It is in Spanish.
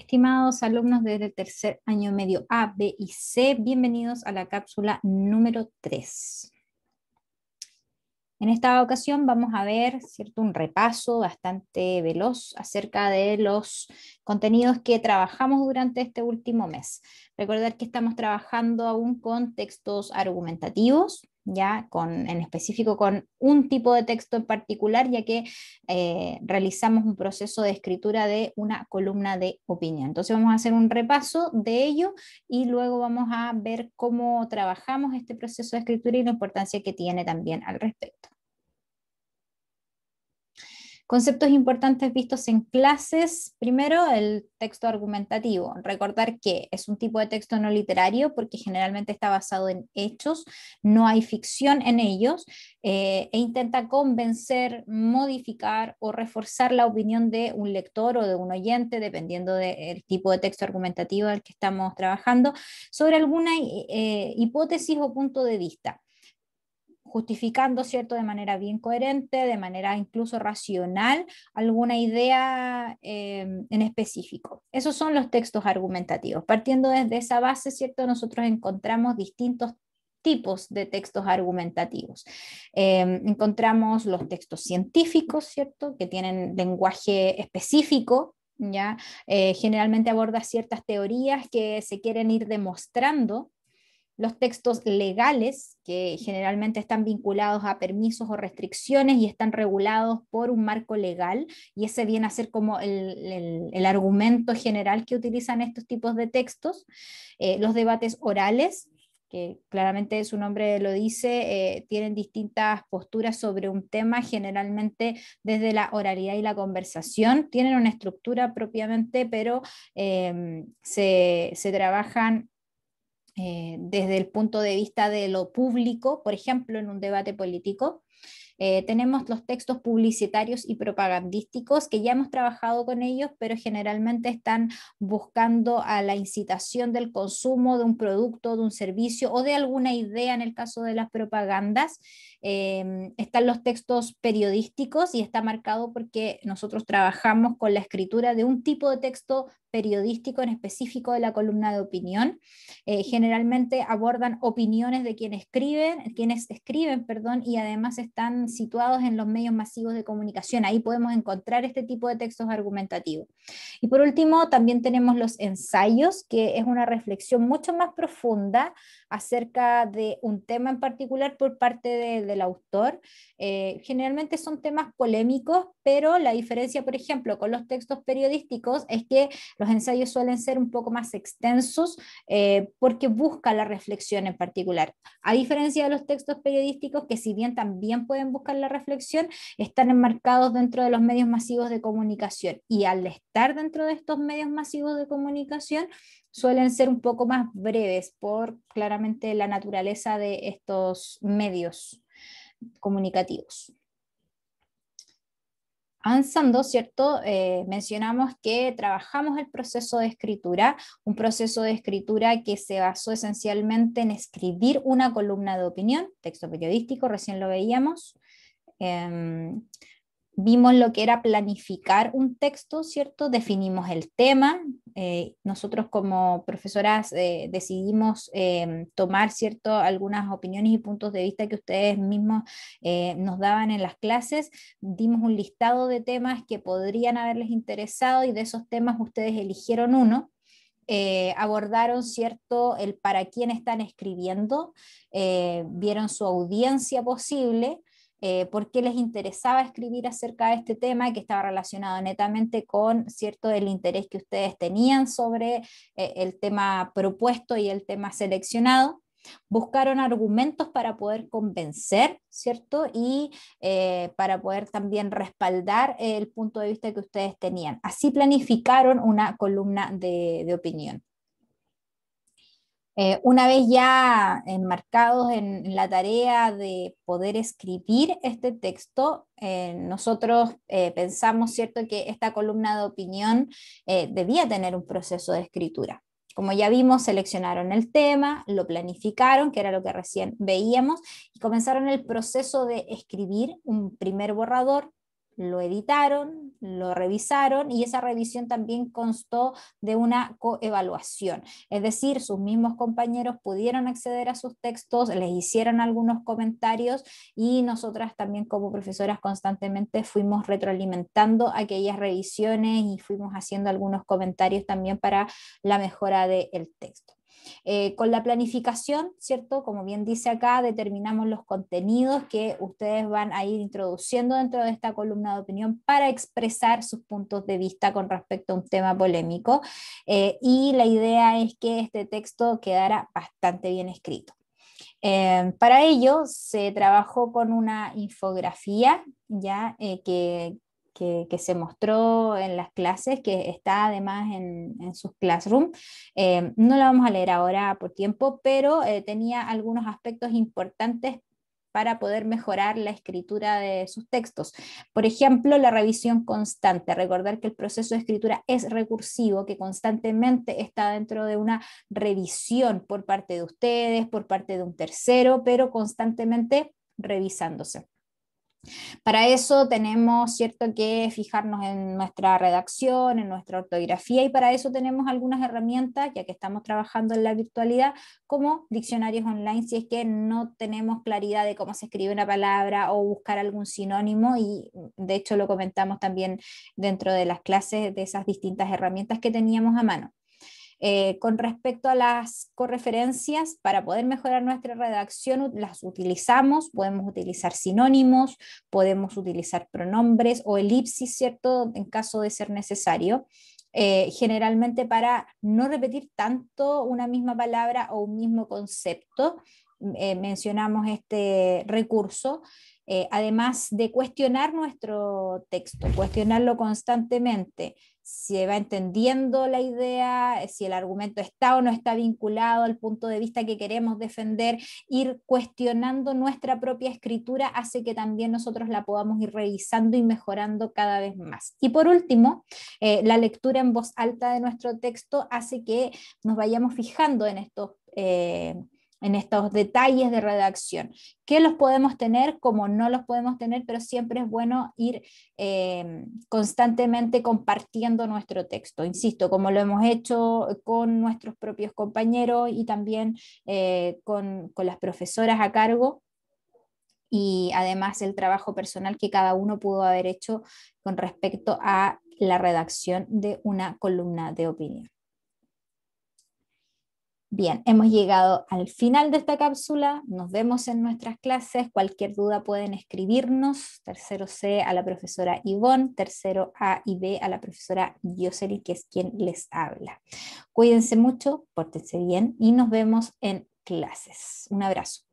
Estimados alumnos del tercer año medio A, B y C, bienvenidos a la cápsula número 3. En esta ocasión vamos a ver, ¿cierto?, un repaso bastante veloz acerca de los contenidos que trabajamos durante este último mes. Recordar que estamos trabajando aún con textos argumentativos, ya en específico con un tipo de texto en particular, ya que realizamos un proceso de escritura de una columna de opinión. Entonces vamos a hacer un repaso de ello y luego vamos a ver cómo trabajamos este proceso de escritura y la importancia que tiene también al respecto. Conceptos importantes vistos en clases. Primero, el texto argumentativo. Recordar que es un tipo de texto no literario porque generalmente está basado en hechos, no hay ficción en ellos, e intenta convencer, modificar o reforzar la opinión de un lector o de un oyente, dependiendo del tipo de texto argumentativo al que estamos trabajando, sobre alguna hipótesis o punto de vista, justificando, ¿cierto?, de manera bien coherente, de manera incluso racional, alguna idea en específico. Esos son los textos argumentativos. Partiendo desde esa base, ¿cierto?, nosotros encontramos distintos tipos de textos argumentativos. Encontramos los textos científicos, ¿cierto?, que tienen lenguaje específico, ¿ya? Generalmente aborda ciertas teorías que se quieren ir demostrando. Los textos legales, que generalmente están vinculados a permisos o restricciones y están regulados por un marco legal, y ese viene a ser como el argumento general que utilizan estos tipos de textos. Los debates orales, que claramente su nombre lo dice, tienen distintas posturas sobre un tema, generalmente desde la oralidad y la conversación, tienen una estructura propiamente, pero se trabajan desde el punto de vista de lo público, por ejemplo, en un debate político. Tenemos los textos publicitarios y propagandísticos que ya hemos trabajado con ellos, pero generalmente están buscando a la incitación del consumo de un producto, de un servicio o de alguna idea en el caso de las propagandas. Están los textos periodísticos y está marcado porque nosotros trabajamos con la escritura de un tipo de texto periodístico en específico de la columna de opinión. Generalmente abordan opiniones de quienes escriben, perdón, y además están situados en los medios masivos de comunicación. Ahí podemos encontrar este tipo de textos argumentativos. Y por último, también tenemos los ensayos, que es una reflexión mucho más profunda acerca de un tema en particular por parte del autor. Generalmente son temas polémicos, pero la diferencia, por ejemplo, con los textos periodísticos es que los ensayos suelen ser un poco más extensos, porque busca la reflexión en particular. A diferencia de los textos periodísticos, que si bien también pueden buscar la reflexión, están enmarcados dentro de los medios masivos de comunicación, y al estar dentro de estos medios masivos de comunicación suelen ser un poco más breves por claramente la naturaleza de estos medios comunicativos. Avanzando, ¿cierto? Mencionamos que trabajamos el proceso de escritura, un proceso de escritura que se basó esencialmente en escribir una columna de opinión, texto periodístico, recién lo veíamos. Vimos lo que era planificar un texto, ¿cierto? Definimos el tema. Nosotros como profesoras decidimos tomar, ¿cierto?, algunas opiniones y puntos de vista que ustedes mismos nos daban en las clases. Dimos un listado de temas que podrían haberles interesado y de esos temas ustedes eligieron uno. Abordaron, ¿cierto?, el para quién están escribiendo, vieron su audiencia posible, por qué les interesaba escribir acerca de este tema que estaba relacionado netamente con, ¿cierto?, el interés que ustedes tenían sobre el tema propuesto y el tema seleccionado. Buscaron argumentos para poder convencer, ¿cierto? Y para poder también respaldar el punto de vista que ustedes tenían. Así planificaron una columna de opinión. Una vez ya enmarcados en la tarea de poder escribir este texto, nosotros pensamos, ¿cierto?, que esta columna de opinión debía tener un proceso de escritura. Como ya vimos, seleccionaron el tema, lo planificaron, que era lo que recién veíamos, y comenzaron el proceso de escribir un primer borrador, lo editaron, lo revisaron y esa revisión también constó de una coevaluación. Es decir, sus mismos compañeros pudieron acceder a sus textos, les hicieron algunos comentarios y nosotras también como profesoras constantemente fuimos retroalimentando aquellas revisiones y fuimos haciendo algunos comentarios también para la mejora del texto. Con la planificación, ¿cierto? Como bien dice acá, determinamos los contenidos que ustedes van a ir introduciendo dentro de esta columna de opinión para expresar sus puntos de vista con respecto a un tema polémico. Y la idea es que este texto quedara bastante bien escrito. Para ello se trabajó con una infografía ya que se mostró en las clases, que está además en sus classroom. No la vamos a leer ahora por tiempo, pero tenía algunos aspectos importantes para poder mejorar la escritura de sus textos. Por ejemplo, la revisión constante, recordar que el proceso de escritura es recursivo, que constantemente está dentro de una revisión por parte de ustedes, por parte de un tercero, pero constantemente revisándose. Para eso tenemos, ¿cierto?, que fijarnos en nuestra redacción, en nuestra ortografía, y para eso tenemos algunas herramientas, ya que estamos trabajando en la virtualidad, como diccionarios online, si es que no tenemos claridad de cómo se escribe una palabra o buscar algún sinónimo, y de hecho lo comentamos también dentro de las clases de esas distintas herramientas que teníamos a mano. Con respecto a las correferencias, para poder mejorar nuestra redacción, las utilizamos, podemos utilizar sinónimos, podemos utilizar pronombres o elipsis, ¿cierto?, en caso de ser necesario. Generalmente para no repetir tanto una misma palabra o un mismo concepto, mencionamos este recurso. Además de cuestionar nuestro texto, cuestionarlo constantemente, se va entendiendo la idea, si el argumento está o no está vinculado al punto de vista que queremos defender, ir cuestionando nuestra propia escritura hace que también nosotros la podamos ir revisando y mejorando cada vez más. Y por último, la lectura en voz alta de nuestro texto hace que nos vayamos fijando en estos detalles de redacción, que los podemos tener como no los podemos tener, pero siempre es bueno ir constantemente compartiendo nuestro texto, insisto, como lo hemos hecho con nuestros propios compañeros y también con las profesoras a cargo, y además el trabajo personal que cada uno pudo haber hecho con respecto a la redacción de una columna de opinión. Bien, hemos llegado al final de esta cápsula, nos vemos en nuestras clases, cualquier duda pueden escribirnos, tercero C a la profesora Ivonne, tercero A y B a la profesora Jocelyn, que es quien les habla. Cuídense mucho, pórtense bien y nos vemos en clases. Un abrazo.